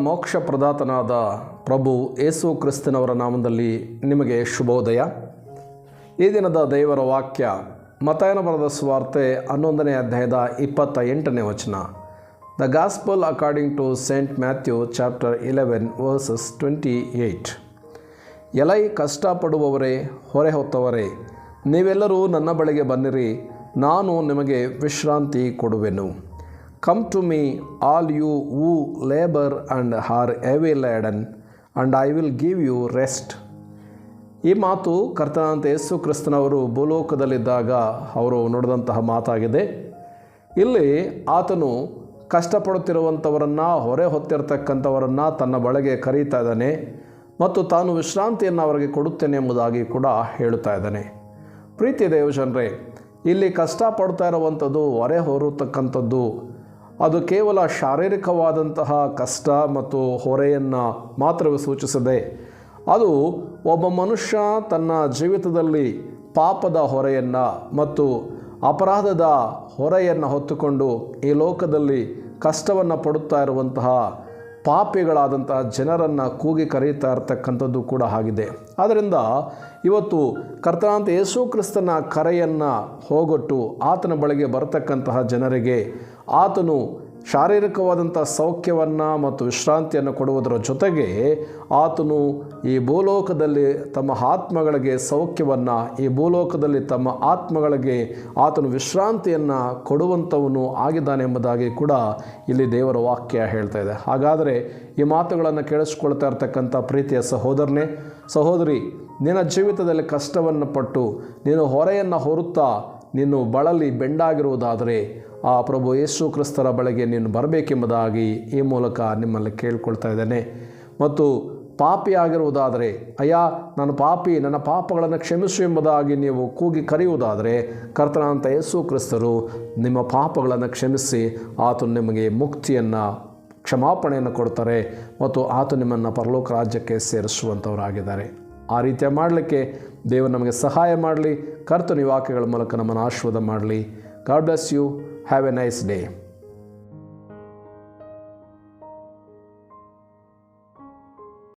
ಮೋಕ್ಷ ಪ್ರದಾತನಾದ ಪ್ರಭು ಯೇಸು ಕ್ರಿಸ್ತನವರ ನಾಮದಲ್ಲಿ ನಿಮಗೆ ಶುಭೋದಯ. ಈ ದಿನದ ದೇವರ ವಾಕ್ಯ ಮತ್ತಾಯನ ಬರೆದ ಸುವಾರ್ತೆ 11ನೇ ಅಧ್ಯಾಯದ 28ನೇ ವಚನ. The gospel according to Saint Matthew chapter 11 verses 28. ಎಲೈ ಕಷ್ಟಪಡುವವರೇ, ಹೊರೆ ಹೊತ್ತವರೇ, ನೀವೆಲ್ಲರೂ ನನ್ನ ಬಳಿಗೆ ಬನ್ನಿರಿ, ನಾನು ನಿಮಗೆ ವಿಶ್ರಾಂತಿ ಕೊಡುವೆನು. Come to me, all you who labor and are heavy laden, and I will give you rest. ಈ ಮಾತು ಕರ್ತನಾದ ಯೇಸು ಕ್ರಿಸ್ತನವರು ಭೂಲೋಕದಲ್ಲಿದ್ದಾಗ ಅವರು ನುಡಿದಂತಹ ಮಾತಾಗಿದೆ. ಇಲ್ಲಿ ಆತನು ಕಷ್ಟಪಡುತ್ತಿರುವಂಥವರನ್ನು, ಹೊರೆ ಹೊತ್ತಿರ್ತಕ್ಕಂಥವರನ್ನು ತನ್ನ ಬಳಿಗೆ ಕರೀತಾ ಇದ್ದಾನೆ ಮತ್ತು ತಾನು ವಿಶ್ರಾಂತಿಯನ್ನು ಅವರಿಗೆ ಕೊಡುತ್ತೇನೆ ಎಂಬುದಾಗಿ ಕೂಡ ಹೇಳುತ್ತಾ ಇದ್ದಾನೆ. ಪ್ರೀತಿ ದೇವಜನರೇ, ಇಲ್ಲಿ ಕಷ್ಟಪಡ್ತಾ ಇರುವಂಥದ್ದು, ಹೊರೆ ಹೊರತಕ್ಕಂಥದ್ದು ಅದು ಕೇವಲ ಶಾರೀರಿಕವಾದಂತಹ ಕಷ್ಟ ಮತ್ತು ಹೊರೆಯನ್ನು ಮಾತ್ರವೇ ಸೂಚಿಸದೆ, ಅದು ಒಬ್ಬ ಮನುಷ್ಯ ತನ್ನ ಜೀವಿತದಲ್ಲಿ ಪಾಪದ ಹೊರೆಯನ್ನು ಮತ್ತು ಅಪರಾಧದ ಹೊರೆಯನ್ನು ಹೊತ್ತುಕೊಂಡು ಈ ಲೋಕದಲ್ಲಿ ಕಷ್ಟವನ್ನು ಪಡುತ್ತಾ ಇರುವಂತಹ ಪಾಪಿಗಳಾದಂತಹ ಜನರನ್ನು ಕೂಗಿ ಕರೀತಾ ಇರತಕ್ಕಂಥದ್ದು ಕೂಡ ಆಗಿದೆ. ಆದ್ದರಿಂದ ಇವತ್ತು ಕರ್ತನಾದ ಯೇಸು ಕ್ರಿಸ್ತನ ಕರೆಯನ್ನು ಹೋಗೊಟ್ಟು ಆತನ ಬಳಿಗೆ ಬರತಕ್ಕಂತಹ ಜನರಿಗೆ ಆತನು ಶಾರೀರಿಕವಾದಂಥ ಸೌಖ್ಯವನ್ನು ಮತ್ತು ವಿಶ್ರಾಂತಿಯನ್ನು ಕೊಡುವುದರ ಜೊತೆಗೆ ಆತನು ಈ ಭೂಲೋಕದಲ್ಲಿ ತಮ್ಮ ಆತ್ಮಗಳಿಗೆ ಸೌಖ್ಯವನ್ನು, ಈ ಭೂಲೋಕದಲ್ಲಿ ತಮ್ಮ ಆತ್ಮಗಳಿಗೆ ಆತನು ವಿಶ್ರಾಂತಿಯನ್ನು ಕೊಡುವಂಥವನು ಆಗಿದ್ದಾನೆ ಎಂಬುದಾಗಿ ಕೂಡ ಇಲ್ಲಿ ದೇವರ ವಾಕ್ಯ ಹೇಳ್ತಾ ಇದೆ. ಹಾಗಾದರೆ ಈ ಮಾತುಗಳನ್ನು ಕೇಳಿಸ್ಕೊಳ್ತಾ ಇರ್ತಕ್ಕಂಥ ಪ್ರೀತಿಯ ಸಹೋದರನೇ, ಸಹೋದರಿ, ನಿನ್ನ ಜೀವಿತದಲ್ಲಿ ಕಷ್ಟವನ್ನು ಪಟ್ಟು ನೀನು ಹೊರೆಯನ್ನು ಹೊರುತ್ತಾ ನೀನು ಬಳಲಿ ಬೆಂಡಾಗಿರುವುದಾದರೆ ಆ ಪ್ರಭು ಯೇಸು ಕ್ರಿಸ್ತರ ಬಳಿಗೆ ನೀನು ಬರಬೇಕೆಂಬುದಾಗಿ ಈ ಮೂಲಕ ನಿಮ್ಮಲ್ಲಿ ಕೇಳ್ಕೊಳ್ತಾ ಇದ್ದೇನೆ. ಮತ್ತು ಪಾಪಿ ಆಗಿರುವುದಾದರೆ, ಅಯ್ಯ ನಾನು ಪಾಪಿ, ನನ್ನ ಪಾಪಗಳನ್ನು ಕ್ಷಮಿಸು ಎಂಬುದಾಗಿ ನೀವು ಕೂಗಿ ಕರೆಯುವುದಾದರೆ ಕರ್ತನಾದ ಯೇಸು ಕ್ರಿಸ್ತರು ನಿಮ್ಮ ಪಾಪಗಳನ್ನು ಕ್ಷಮಿಸಿ ಆತನು ನಿಮಗೆ ಮುಕ್ತಿಯನ್ನು, ಕ್ಷಮಾಪಣೆಯನ್ನು ಕೊಡ್ತಾರೆ ಮತ್ತು ಆತ ನಿಮ್ಮನ್ನು ಪರಲೋಕ ರಾಜ್ಯಕ್ಕೆ ಸೇರಿಸುವಂಥವರಾಗಿದ್ದಾರೆ. ಆ ರೀತಿಯ ಮಾಡಲಿಕ್ಕೆ ದೇವರು ನಮಗೆ ಸಹಾಯ ಮಾಡಲಿ. ಕರ್ತನ ವಾಕ್ಯಗಳ ಮೂಲಕ ನಮ್ಮನ್ನು ಆಶೀರ್ವಾದ ಮಾಡಲಿ. God bless you. Have a nice day.